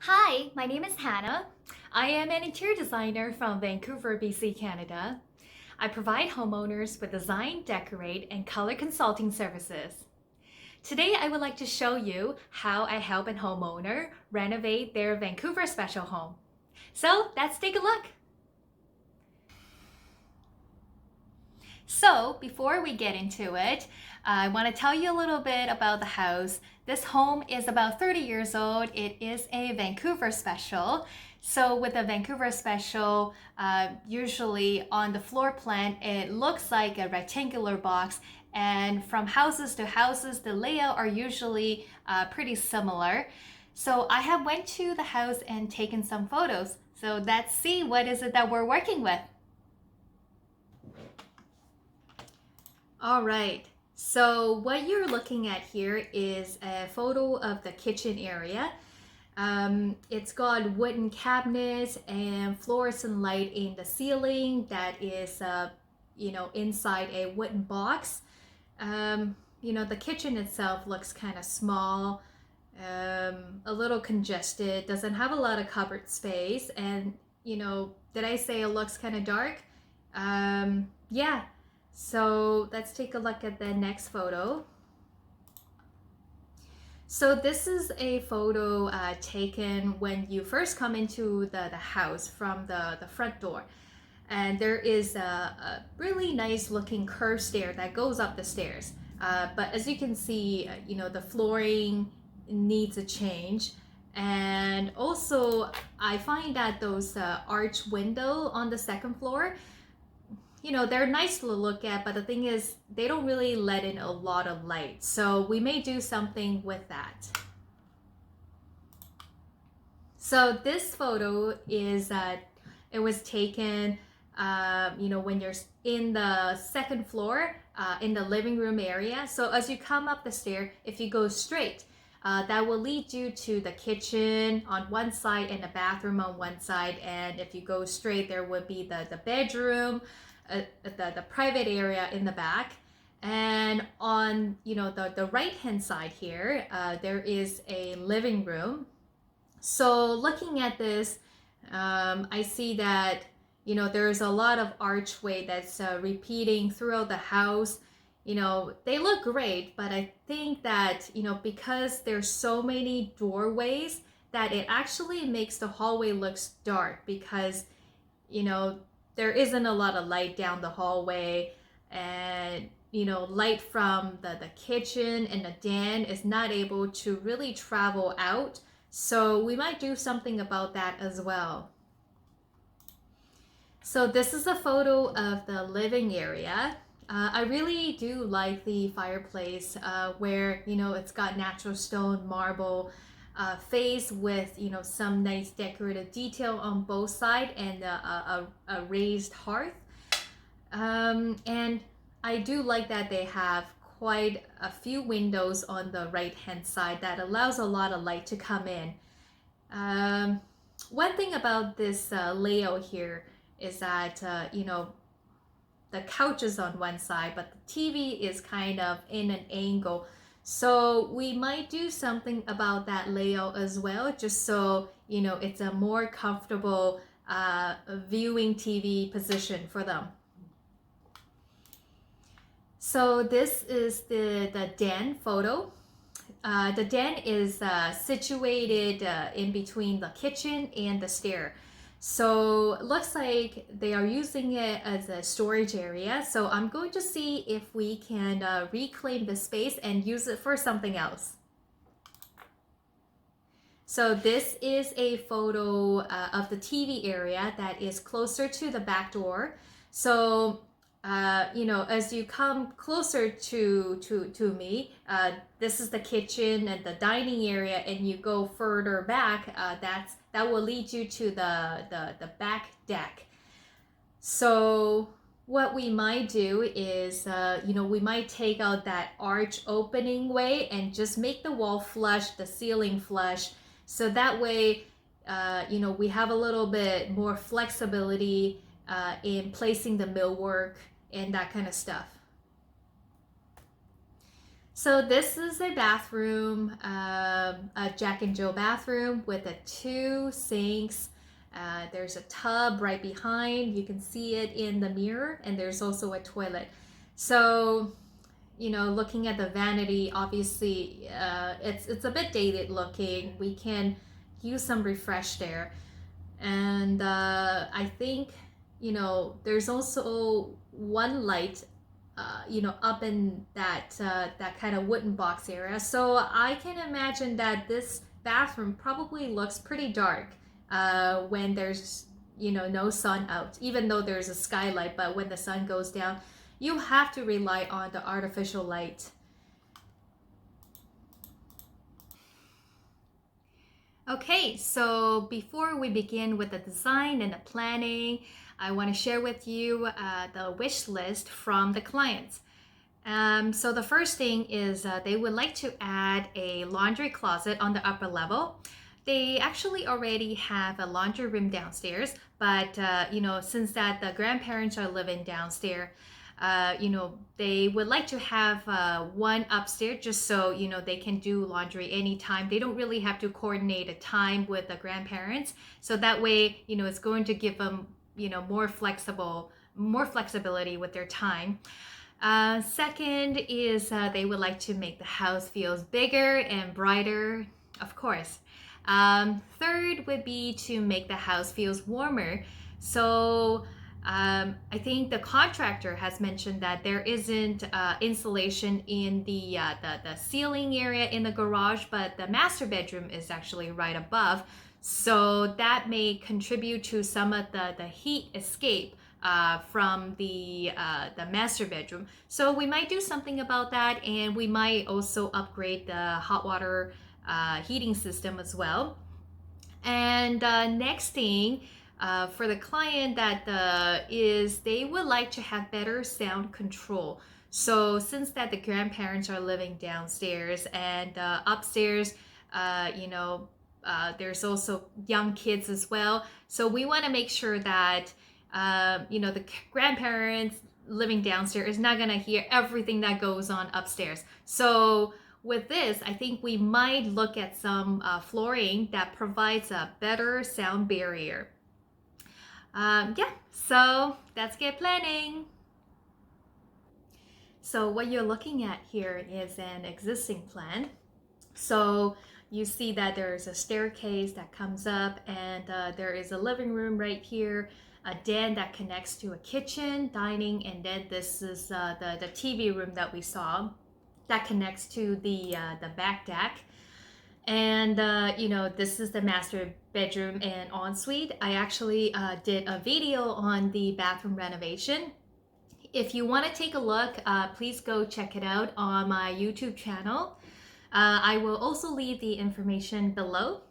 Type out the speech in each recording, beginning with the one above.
Hi, my name is Hannah. I am an interior designer from Vancouver, BC, Canada. I provide homeowners with design, decorate, and color consulting services. Today, I would like to show you how I help a homeowner renovate their Vancouver Special home. So let's take a look. So before we get into it, I want to tell you a little bit about the house. This home is about 30 years old. It is a Vancouver Special. So with a Vancouver Special, usually on the floor plan, it looks like a rectangular box. And from houses to houses, the layout are usually pretty similar. So I have went to the house and taken some photos. So let's see what is it that we're working with. All right, so what you're looking at here is a photo of the kitchen area. It's got wooden cabinets and fluorescent light in the ceiling that is, inside a wooden box. The kitchen itself looks kind of small, a little congested, doesn't have a lot of cupboard space, and, did I say it looks kind of dark? Yeah. So let's take a look at the next photo. So this is a photo taken when you first come into the house from the front door. And there is a really nice looking curved stair that goes up the stairs. But as you can see, the flooring needs a change. And also, I find that those arch window on the second floor, they're nice to look at, but the thing is, they don't really let in a lot of light. So we may do something with that. So this photo is, it was taken, when you're in the second floor, in the living room area. So as you come up the stair, if you go straight, that will lead you to the kitchen on one side and the bathroom on one side. And if you go straight, there would be the bedroom, the private area in the back. And on the right hand side here, there is a living room. So looking at this, I see that there's a lot of archway that's repeating throughout the house. They look great, but I think that because there's so many doorways, that it actually makes the hallway looks dark, because there isn't a lot of light down the hallway, and light from the kitchen and the den is not able to really travel out. So we might do something about that as well. So this is a photo of the living area. I really do like the fireplace, where it's got natural stone marble face with some nice decorative detail on both sides, and a raised hearth. And I do like that they have quite a few windows on the right hand side that allows a lot of light to come in. One thing about this layout here is that the couch is on one side, but the TV is kind of in an angle. So we might do something about that layout as well, just so it's a more comfortable viewing TV position for them. So this is the den photo. The den is situated in between the kitchen and the stair. So it looks like they are using it as a storage area. So I'm going to see if we can reclaim the space and use it for something else. So this is a photo of the TV area that is closer to the back door. So as you come closer to me, this is the kitchen and the dining area, and you go further back, that will lead you to the back deck. So what we might do is, we might take out that arch opening way and just make the wall flush, the ceiling flush, so that way, we have a little bit more flexibility in placing the millwork and that kind of stuff. So this is a bathroom, a Jack and Jill bathroom with the 2 sinks. There's a tub right behind. You can see it in the mirror, and there's also a toilet. So, you know, looking at the vanity, obviously, it's a bit dated looking. We can use some refresh there, and I think, you know, there's also one light, you know, up in that kind of wooden box area. So I can imagine that this bathroom probably looks pretty dark when there's, you know, no sun out, even though there's a skylight. But when the sun goes down, you have to rely on the artificial light. Okay, so before we begin with the design and the planning, I want to share with you the wish list from the clients. So the first thing is they would like to add a laundry closet on the upper level. They actually already have a laundry room downstairs, but you know, since that the grandparents are living downstairs, you know, they would like to have one upstairs just so, you know, they can do laundry anytime. They don't really have to coordinate a time with the grandparents. So that way, you know, it's going to give them, you know, more flexibility with their time. Second is they would like to make the house feels bigger and brighter, of course. Third would be to make the house feels warmer. So I think the contractor has mentioned that there isn't insulation in the ceiling area in the garage, but the master bedroom is actually right above. So that may contribute to some of the heat escape from the master bedroom. So we might do something about that, and we might also upgrade the hot water heating system as well. And next thing for the client that is they would like to have better sound control. So since that the grandparents are living downstairs and upstairs, you know, there's also young kids as well. So we want to make sure that you know, the grandparents living downstairs is not going to hear everything that goes on upstairs. So with this, I think we might look at some flooring that provides a better sound barrier. Yeah, so let's get planning. So what you're looking at here is an existing plan. So you see that there's a staircase that comes up, and there is a living room right here, a den that connects to a kitchen, dining, and then this is the TV room that we saw that connects to the back deck. And you know, this is the master bedroom and ensuite. I actually did a video on the bathroom renovation. If you want to take a look, please go check it out on my YouTube channel. I will also leave the information below.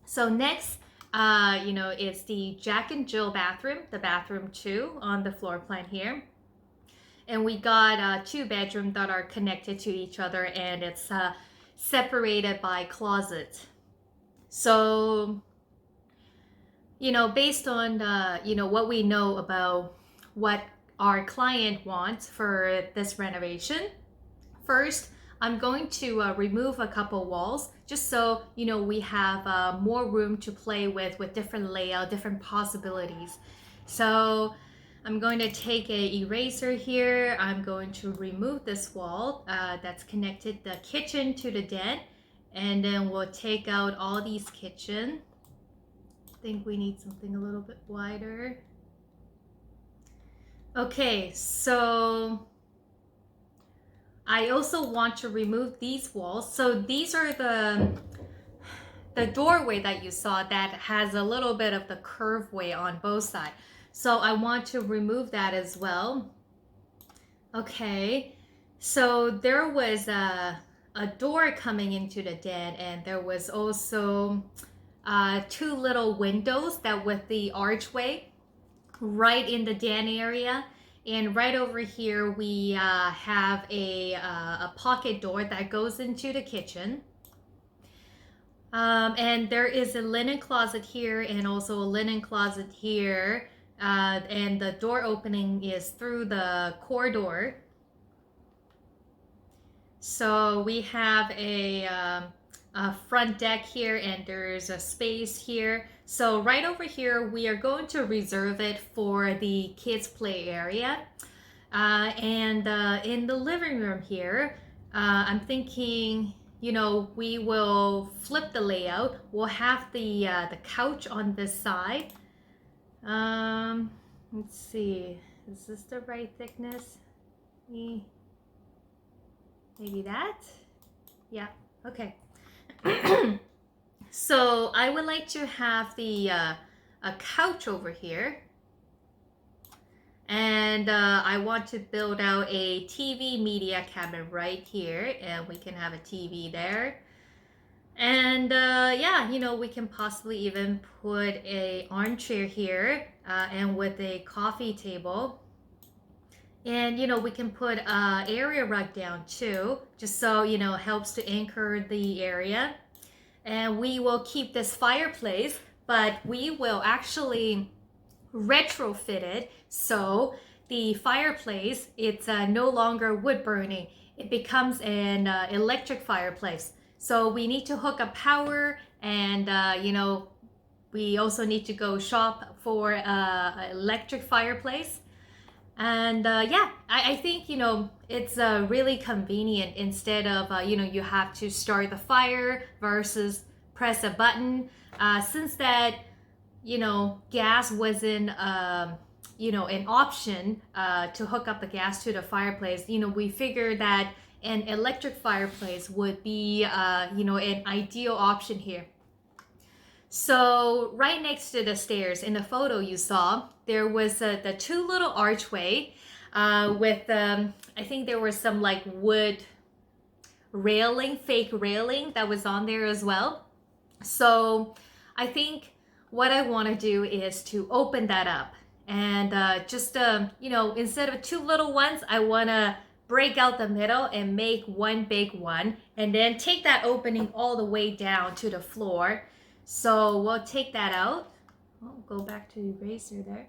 So next, you know, it's the Jack and Jill bathroom, the bathroom 2 on the floor plan here. And we got 2 bedrooms that are connected to each other, and it's separated by closet. So, you know, based on you know, what we know about what our client wants for this renovation, first I'm going to remove a couple walls just so, you know, we have more room to play with different layout, different possibilities. So I'm going to take an eraser here. I'm going to remove this wall that's connected the kitchen to the den, and then we'll take out all these kitchen. I think we need something a little bit wider. Okay, so I also want to remove these walls. So these are the doorway that you saw that has a little bit of the curve way on both sides. So I want to remove that as well. Okay, so there was a door coming into the den, and there was also 2 little windows that with the archway right in the den area. And right over here we have a pocket door that goes into the kitchen. And there is a linen closet here and also a linen closet here. And the door opening is through the corridor. So we have a front deck here, and there's a space here. So right over here, we are going to reserve it for the kids play area. And in the living room here, I'm thinking, you know, we will flip the layout. We'll have the couch on this side. Let's see, is this the right thickness? Maybe that? Yeah, okay. So I would like to have the a couch over here. And I want to build out a TV media cabinet right here, and we can have a TV there. And yeah, you know, we can possibly even put a armchair here and with a coffee table. And you know, we can put a area rug down too, just so you know, helps to anchor the area. And we will keep this fireplace, but we will actually retrofit it, so the fireplace, it's no longer wood burning. It becomes an electric fireplace. So we need to hook up power, and you know, we also need to go shop for an electric fireplace. And yeah, I think, you know, it's really convenient instead of, you know, you have to start the fire versus press a button. Since that, you know, gas wasn't, you know, an option to hook up the gas to the fireplace, you know, we figured that an electric fireplace would be, you know, an ideal option here. So right next to the stairs in the photo you saw, there was the two little archway with, I think there was some like wood railing, fake railing that was on there as well. So I think what I want to do is to open that up, and just, you know, instead of two little ones, I want to break out the middle and make one big one, and then take that opening all the way down to the floor. So we'll take that out. I'll go back to the eraser there.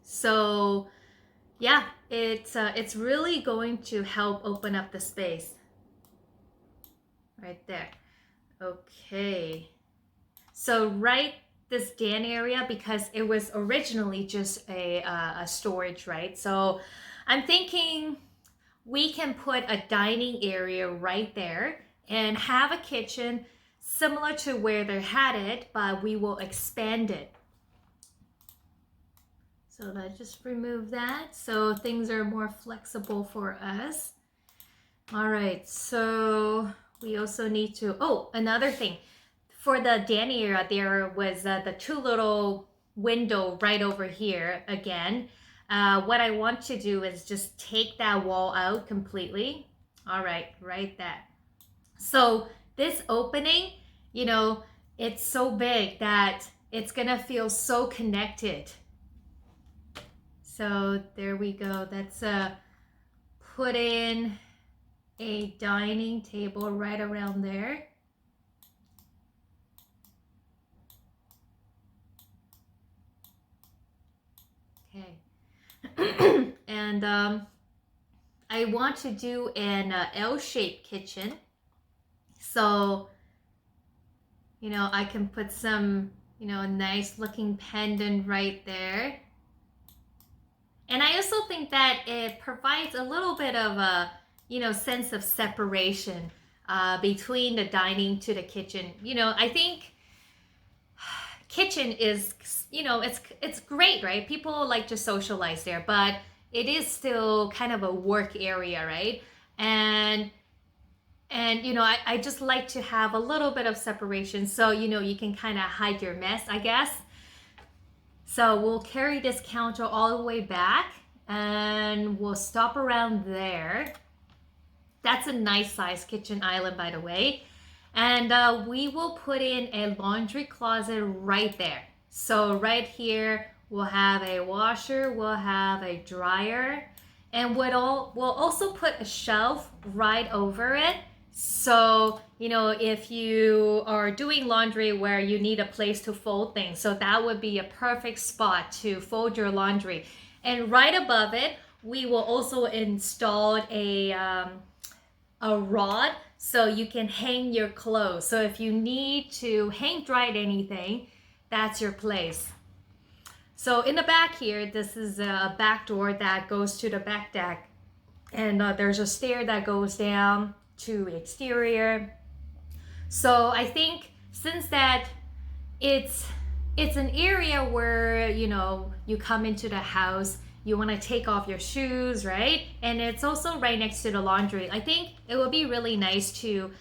So yeah, it's really going to help open up the space right there. Okay, so right this den area, because it was originally just a storage, right? So I'm thinking we can put a dining area right there and have a kitchen similar to where they had it, but we will expand it. So let's just remove that so things are more flexible for us. All right, so we also need to, oh, another thing. For the den area, there was the two little window right over here again. What I want to do is just take that wall out completely. All right, right there. So this opening, you know, it's so big that it's gonna feel so connected. So there we go. That's put in a dining table right around there. Okay. And I want to do an L-shaped kitchen. So, you know, I can put some, you know, a nice looking pendant right there. And I also think that it provides a little bit of a, you know, sense of separation between the dining to the kitchen. You know, I think kitchen is, you know, it's great, right? People like to socialize there, but it is still kind of a work area, right? And you know, I just like to have a little bit of separation, so you know, you can kind of hide your mess, I guess. So we'll carry this counter all the way back, and we'll stop around there. That's a nice size kitchen island, by the way. And we will put in a laundry closet right there. So right here, we'll have a washer, we'll have a dryer, and we'll also put a shelf right over it. So, you know, if you are doing laundry where you need a place to fold things, so that would be a perfect spot to fold your laundry. And right above it, we will also install a rod so you can hang your clothes. So if you need to hang dry anything, that's your place. So in the back here, this is a back door that goes to the back deck. And there's a stair that goes down to exterior. So I think since that it's an area where, you know, you come into the house, you want to take off your shoes, right? And it's also right next to the laundry. I think it would be really nice to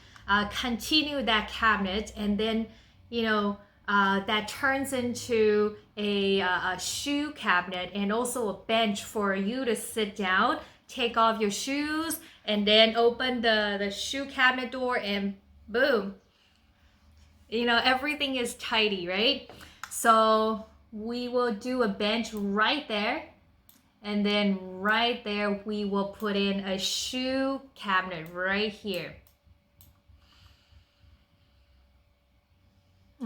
continue that cabinet, and then, you know, that turns into a shoe cabinet and also a bench for you to sit down, take off your shoes, and then open the shoe cabinet door, and boom. You know, everything is tidy, right? So we will do a bench right there. And then right there, we will put in a shoe cabinet right here.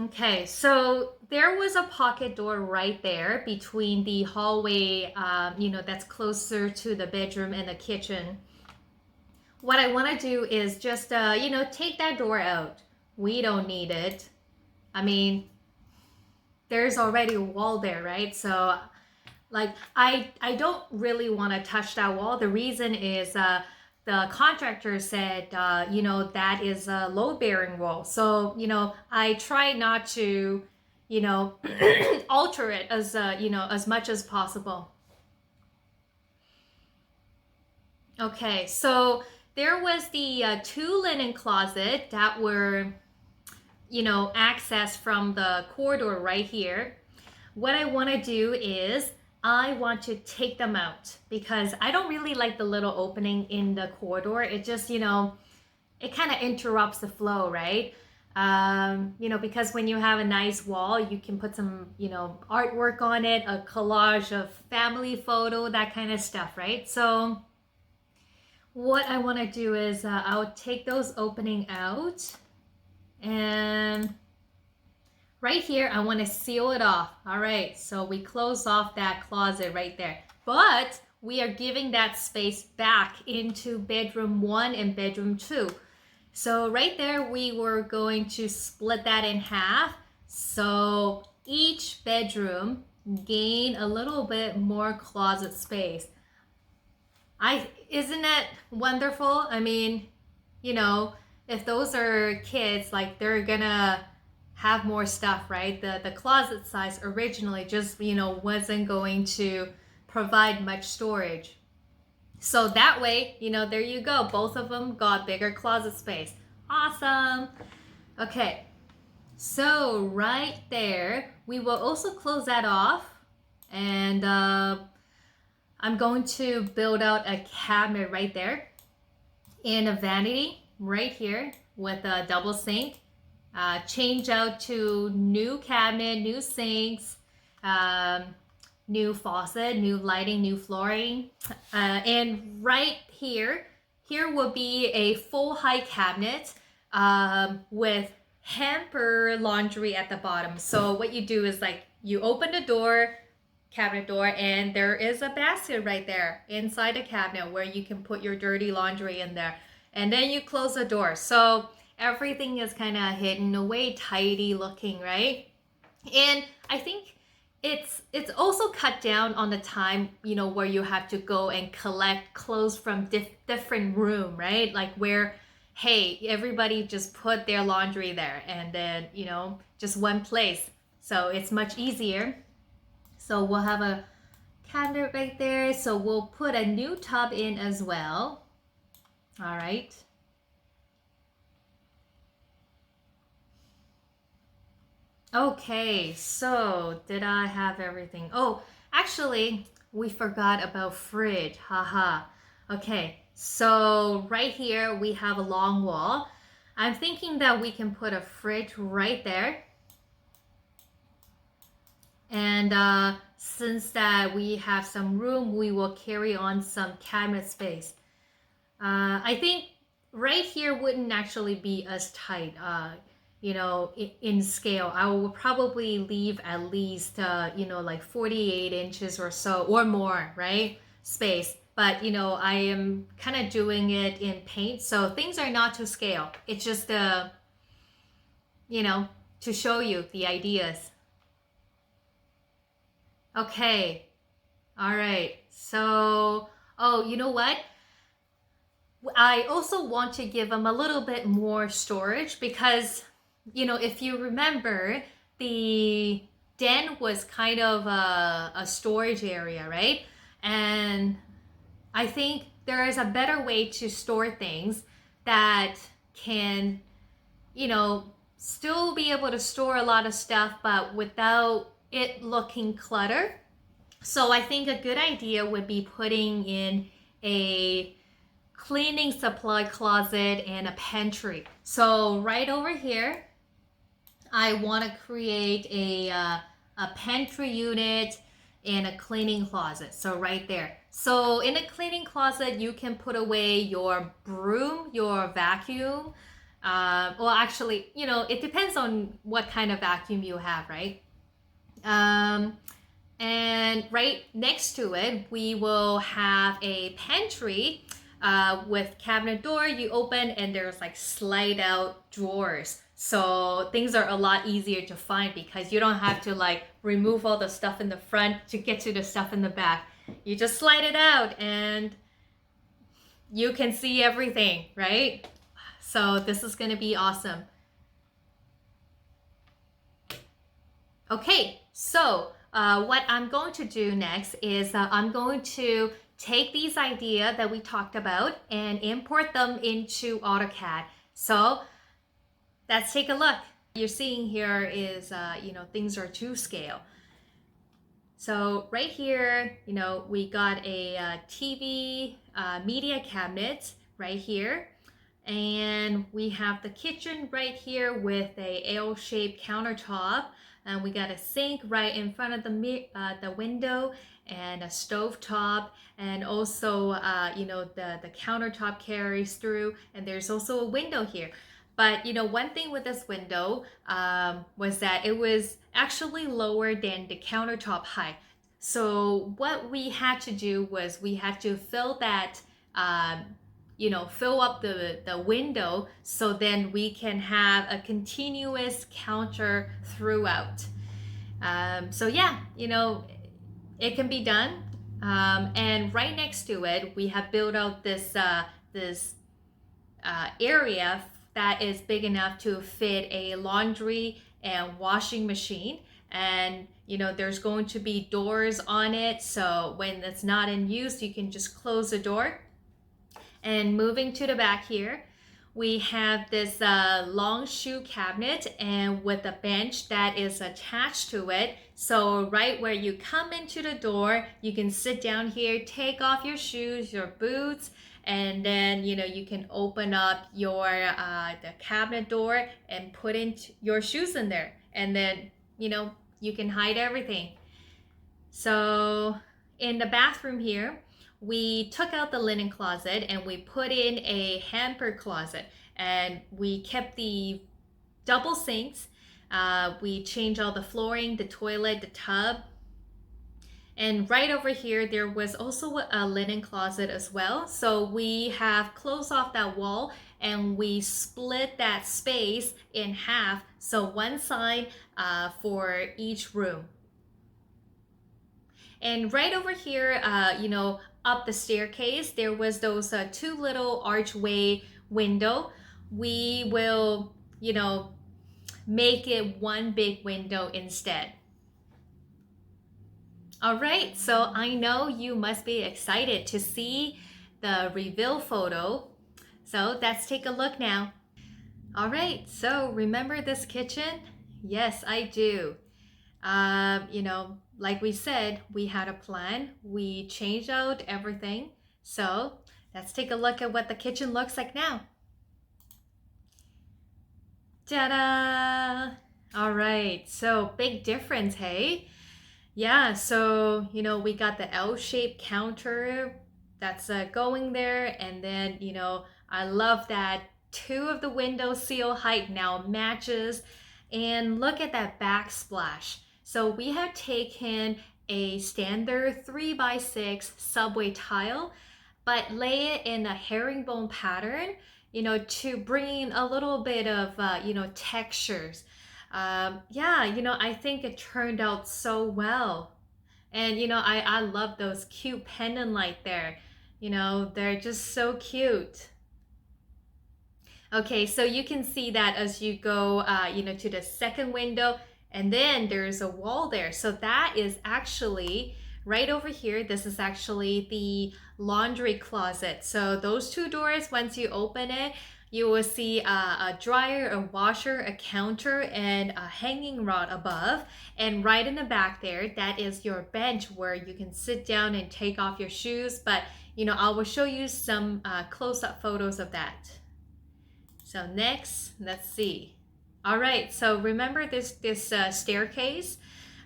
Okay, so there was a pocket door right there between the hallway, you know, that's closer to the bedroom and the kitchen. What I want to do is just, you know, take that door out. We don't need it. I mean, there's already a wall there, right? So, like, I don't really want to touch that wall. The reason is the contractor said, you know, that is a load-bearing wall. So, you know, I try not to, you know, alter it as, you know, as much as possible. Okay, so there was the two linen closet that were, you know, accessed from the corridor right here. What I want to do is I want to take them out because I don't really like the little opening in the corridor. It just, you know, it kind of interrupts the flow, right? You know, because when you have a nice wall, you can put some, you know, artwork on it, a collage of family photo, that kind of stuff, right? So what I want to do is I'll take those opening out, and right here, I want to seal it off. All right, so we close off that closet right there. But we are giving that space back into bedroom 1 and bedroom 2. So right there, we were going to split that in half. So each bedroom gain a little bit more closet space. Isn't that wonderful? I mean, you know, if those are kids, like, they're gonna have more stuff, right? The closet size originally just, you know, wasn't going to provide much storage. So that way, you know, there you go. Both of them got bigger closet space. Awesome. Okay, so right there, we will also close that off, and I'm going to build out a cabinet right there and a vanity right here with a double sink. Change out to new cabinet, new sinks, new faucet, new lighting, new flooring. And right here will be a full height cabinet with hamper laundry at the bottom. So what you do is, like, you open the door, cabinet door, and there is a basket right there inside the cabinet where you can put your dirty laundry in there. And then you close the door. So everything is kind of hidden away, tidy looking, right? And I think it's also cut down on the time, you know, where you have to go and collect clothes from different room, right? Like where, hey, everybody just put their laundry there, and then, you know, just one place. So it's much easier. So we'll have a cabinet right there. So we'll put a new tub in as well. All right. Okay, so did I have everything? Oh, actually, we forgot about fridge. Haha. Okay, so right here we have a long wall. I'm thinking that we can put a fridge right there. And since that we have some room, we will carry on some cabinet space. I think right here wouldn't actually be as tight, you know, in scale. I will probably leave at least, you know, like 48 inches or so or more, right? Space. but you know, I am kind of doing it in paint, so things are not to scale. It's just you know, to show you the ideas. Okay, all right. So, oh, you know what? I also want to give them a little bit more storage because, you know, if you remember, the den was kind of a storage area, right? And I think there is a better way to store things that can, you know, still be able to store a lot of stuff, but without it looking cluttered. So I think a good idea would be putting in a cleaning supply closet and a pantry. So right over here, I want to create a pantry unit and a cleaning closet. So right there. So in a cleaning closet, you can put away your broom, your vacuum. Well, actually, you know, it depends on what kind of vacuum you have, right? And right next to it, we will have a pantry with cabinet door. You open and there's like slide out drawers. So things are a lot easier to find because you don't have to like remove all the stuff in the front to get to the stuff in the back. You just slide it out and you can see everything, right? So this is going to be awesome. Okay, so what I'm going to do next is I'm going to take these ideas that we talked about and import them into AutoCAD. So let's take a look. You're seeing here is, you know, things are to scale. So right here, you know, we got a TV media cabinet right here. And we have the kitchen right here with a L-shaped countertop. And we got a sink right in front of the window and a stove top. And also, you know, the countertop carries through. And there's also a window here. But, you know, one thing with this window was that it was actually lower than the countertop height. So what we had to do was we had to fill that, you know, fill up the window so then we can have a continuous counter throughout. So yeah, you know, it can be done. And right next to it, we have built out this area that is big enough to fit a laundry and washing machine. And you know, there's going to be doors on it, so when it's not in use, you can just close the door. And moving to the back here, we have this long shoe cabinet and with a bench that is attached to it. So right where you come into the door, you can sit down here, take off your shoes, your boots, and then, you know, you can open up your the cabinet door and put in your shoes in there. And then, you know, you can hide everything. So in the bathroom here, we took out the linen closet and we put in a hamper closet, and we kept the double sinks. We changed all the flooring, the toilet, the tub. And right over here, there was also a linen closet as well. So we have closed off that wall and we split that space in half. So one side for each room. And right over here, you know, up the staircase, there was those two little archway window. We will, you know, make it one big window instead. All right, so I know you must be excited to see the reveal photo. So let's take a look now. All right, so remember this kitchen? Yes, I do. You know, like we said, we had a plan. We changed out everything. So let's take a look at what the kitchen looks like now. Ta-da! All right, so big difference, hey? Yeah, so, you know, we got the L-shaped counter that's going there. And then, you know, I love that two of the window seal height now matches. And look at that backsplash. So we have taken a standard 3x6 subway tile, but lay it in a herringbone pattern, to bring in a little bit of, textures. Yeah, I think it turned out so well. And, I love those cute pendant light there. They're just so cute. Okay, so you can see that as you go, to the second window, and then there's a wall there. So that is actually right over here. This is actually the laundry closet. So those two doors, once you open it, you will see a dryer, a washer, a counter, and a hanging rod above. And right in the back there, that is your bench where you can sit down and take off your shoes. But, I will show you some close-up photos of that. So next, let's see. All right, so remember this staircase?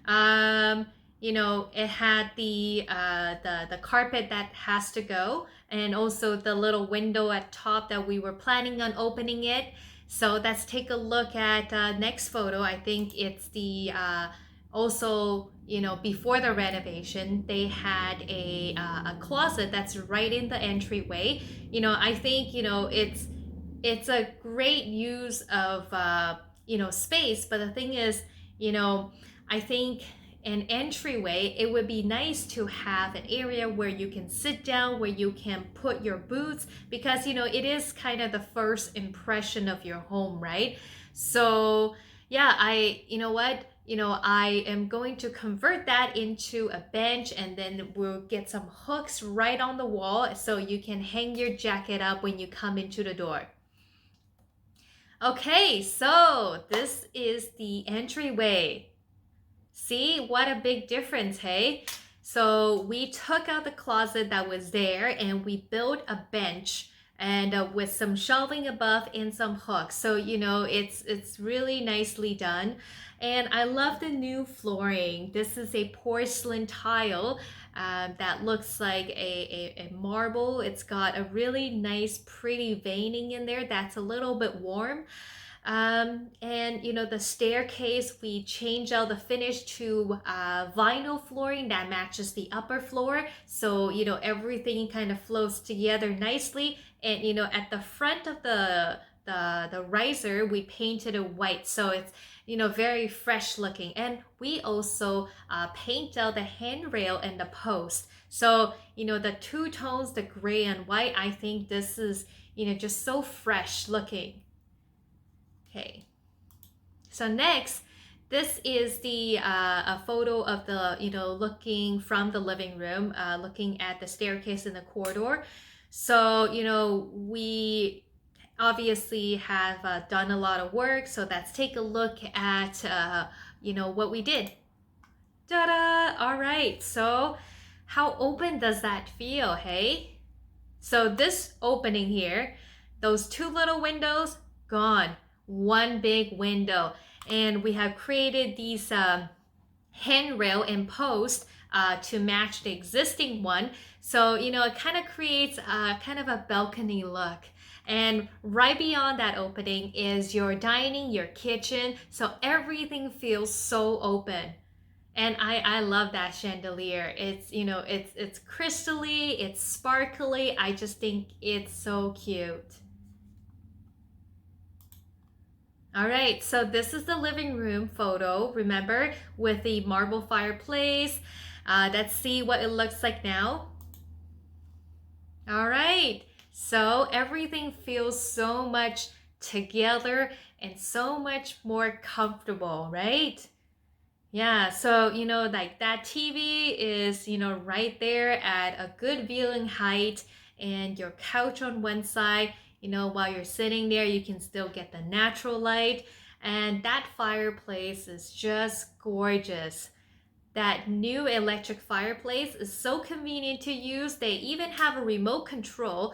It had the carpet that has to go, and also the little window at top that we were planning on opening it. So let's take a look at next photo. I think it's the also, before the renovation, they had a closet that's right in the entryway. I think it's a great use of space, but the thing is, I think an entryway, it would be nice to have an area where you can sit down, where you can put your boots, because it is kind of the first impression of your home, right? So yeah, I am going to convert that into a bench, and then we'll get some hooks right on the wall so you can hang your jacket up when you come into the door. Okay, so this is the entryway. See, what a big difference, hey? So we took out the closet that was there and we built a bench, and with some shelving above and some hooks. So, it's really nicely done. And I love the new flooring. This is a porcelain tile that looks like a marble. It's got a really nice, pretty veining in there that's a little bit warm. And the staircase, we changed out the finish to vinyl flooring that matches the upper floor. So, everything kind of flows together nicely. And, at the front of the riser, we painted it white. So it's, very fresh looking. And we also paint out the handrail and the post. So, the two tones, the gray and white, I think this is, just so fresh looking. Okay, so next, this is the a photo of the, looking from the living room, looking at the staircase in the corridor. So, we obviously have done a lot of work. So let's take a look at, what we did. Ta-da! All right, so how open does that feel, hey? So this opening here, those two little windows, gone. One big window, and we have created these handrail and post to match the existing one. So it kind of creates kind of a balcony look. And right beyond that opening is your dining, your kitchen. So everything feels so open. And I love that chandelier. It's it's crystally, it's sparkly. I just think it's so cute. All right, so this is the living room photo, remember, with the marble fireplace. Let's see what it looks like now. All right, so everything feels so much together and so much more comfortable, right? Yeah, so, like that TV is, right there at a good viewing height, and your couch on one side. While you're sitting there, you can still get the natural light. And that fireplace is just gorgeous. That new electric fireplace is so convenient to use. They even have a remote control.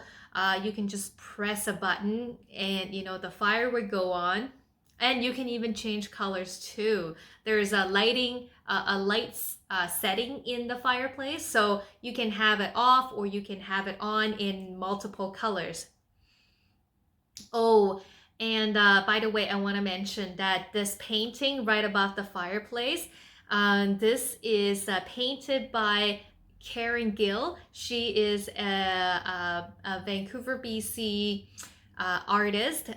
You can just press a button and, the fire would go on. And you can even change colors too. There's a light setting in the fireplace. So you can have it off or you can have it on in multiple colors. Oh, and by the way, I want to mention that this painting right above the fireplace, This is painted by Karen Gill. She is a Vancouver, BC artist.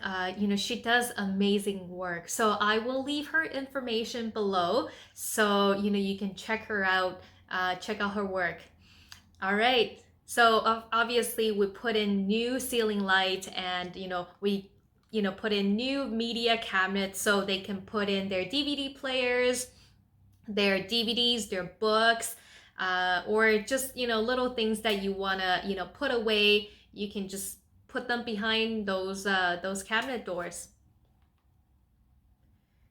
She does amazing work. So I will leave her information below, so you can check her out, check out her work. All right. So obviously we put in new ceiling light, and we put in new media cabinets so they can put in their DVD players, their DVDs, their books, or just little things that you want to put away. You can just put them behind those cabinet doors.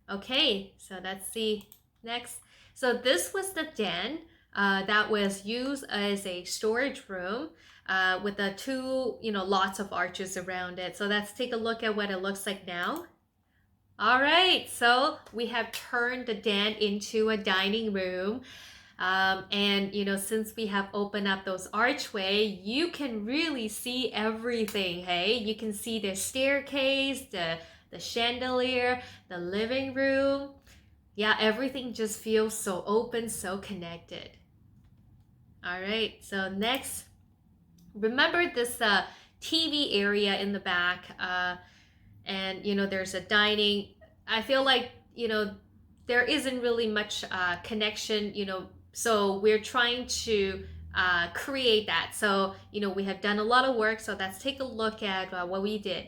Okay, so let's see next. So this was the den that was used as a storage room with the two lots of arches around it. So let's take a look at what it looks like now. All right, so we have turned the den into a dining room. And since we have opened up those archway, you can really see everything. Hey, you can see the staircase, the chandelier, the living room. Yeah, everything just feels so open, so connected. All right, so next, remember this TV area in the back, and there's a dining. I feel like there isn't really much connection, so we're trying to create that. So we have done a lot of work, so let's take a look at what we did.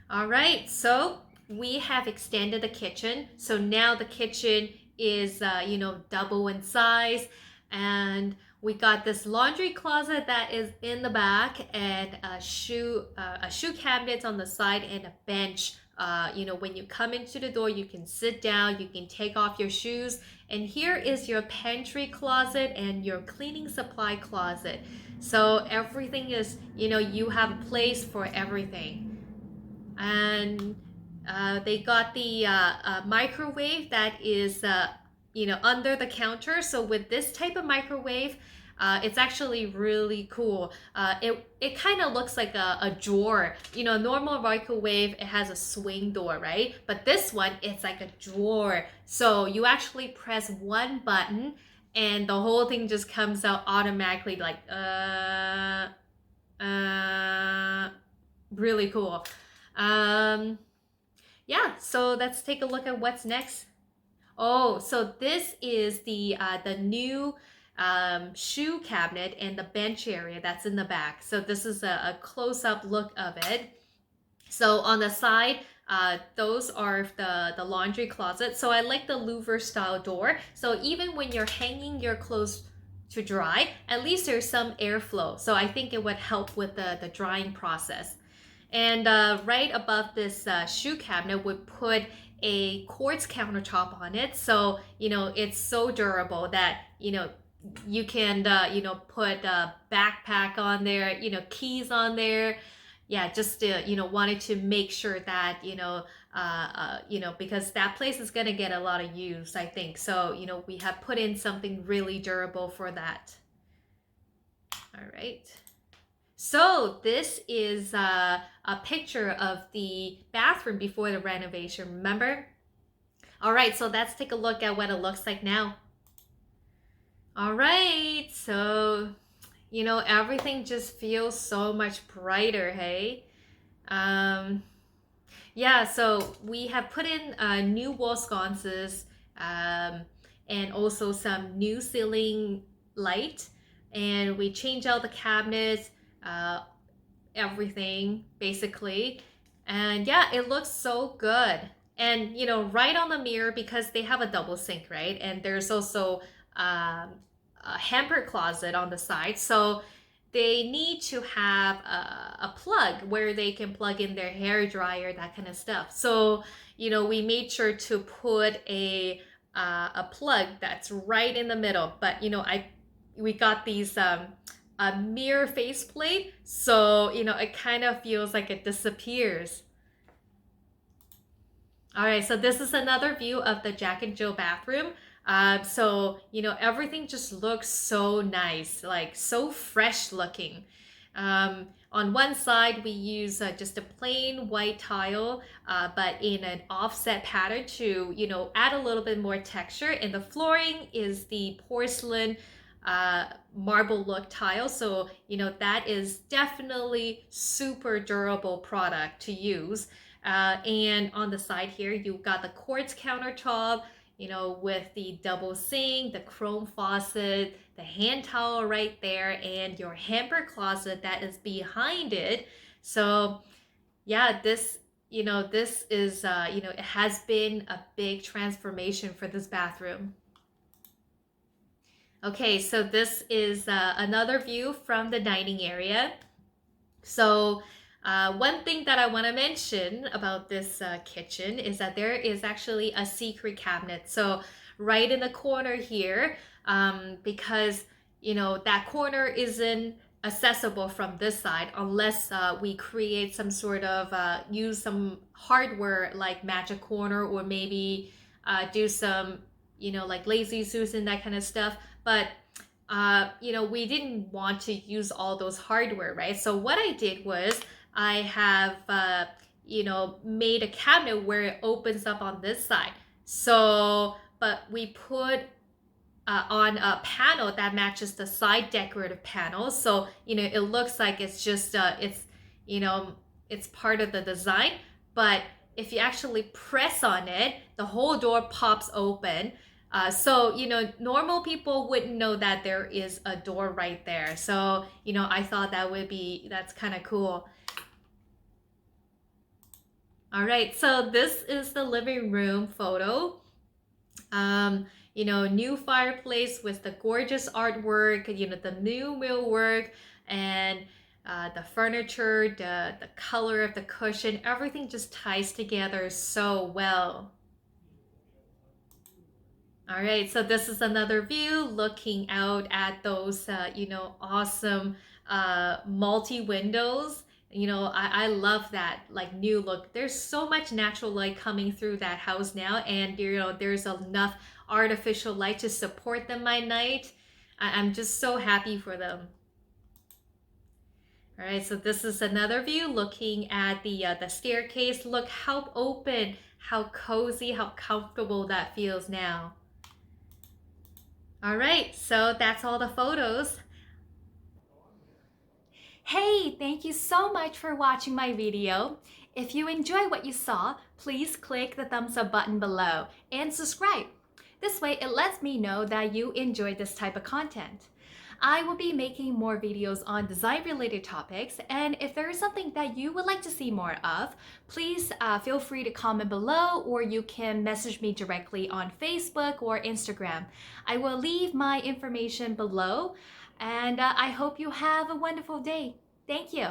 All right, so we have extended the kitchen. So now the kitchen is double in size, and we got this laundry closet that is in the back, and a shoe cabinet on the side, and a bench. When you come into the door, you can sit down, you can take off your shoes, and here is your pantry closet and your cleaning supply closet. So everything is, you have a place for everything. And they got the microwave that is under the counter. So with this type of microwave, it's actually really cool. It kind of looks like a drawer. Normal microwave, it has a swing door, right? But this one, it's like a drawer. So you actually press one button and the whole thing just comes out automatically, like really cool. Yeah, so let's take a look at what's next. Oh, so this is the new shoe cabinet and the bench area that's in the back. So this is a close-up look of it. So on the side, those are the laundry closet. So I like the louver style door. So even when you're hanging your clothes to dry, at least there's some airflow. So I think it would help with the drying process. And right above this shoe cabinet would put a quartz countertop on it. So, it's so durable that, you can, put a backpack on there, keys on there. Yeah, just, wanted to make sure that, because that place is going to get a lot of use, I think. So, we have put in something really durable for that. All right. So this is a picture of the bathroom before the renovation, remember? All right, so let's take a look at what it looks like now. All right, so, everything just feels so much brighter, hey? Yeah, so we have put in new wall sconces and also some new ceiling light, and we changed out the cabinets, everything basically, and yeah, it looks so good. And right on the mirror, because they have a double sink, right? And there's also a hamper closet on the side, so they need to have a plug where they can plug in their hair dryer, that kind of stuff. So we made sure to put a plug that's right in the middle. But we got these a mirror faceplate, so it kind of feels like it disappears. All right, so this is another view of the Jack and Jill bathroom. So everything just looks so nice, like so fresh looking. On one side, we use just a plain white tile, but in an offset pattern to, add a little bit more texture. And the flooring is the porcelain marble look tile. So, that is definitely super durable product to use. And on the side here, you've got the quartz countertop, with the double sink, the chrome faucet, the hand towel right there, and your hamper closet that is behind it. So yeah, this is, it has been a big transformation for this bathroom. Okay, so this is another view from the dining area. So one thing that I want to mention about this kitchen is that there is actually a secret cabinet. So right in the corner here, because that corner isn't accessible from this side unless we create some sort of use some hardware like magic corner, or maybe do some like lazy Susan, that kind of stuff. But we didn't want to use all those hardware, right? So what I did was I have, made a cabinet where it opens up on this side. So, but we put on a panel that matches the side decorative panel. So, it looks like it's just, it's part of the design. But if you actually press on it, the whole door pops open. So, normal people wouldn't know that there is a door right there. So, I thought that's kind of cool. All right, so this is the living room photo. New fireplace with the gorgeous artwork, the new millwork, and the furniture, the color of the cushion, everything just ties together so well. All right, so this is another view looking out at those, awesome multi-windows. I love that like new look. There's so much natural light coming through that house now, and there's enough artificial light to support them by night. I'm just so happy for them. All right, so this is another view looking at the staircase. Look how open, how cozy, how comfortable that feels now. All right, so that's all the photos. Hey, thank you so much for watching my video. If you enjoy what you saw, please click the thumbs up button below and subscribe. This way it lets me know that you enjoy this type of content. I will be making more videos on design related topics, and if there is something that you would like to see more of, please feel free to comment below, or you can message me directly on Facebook or Instagram. I will leave my information below, and I hope you have a wonderful day. Thank you.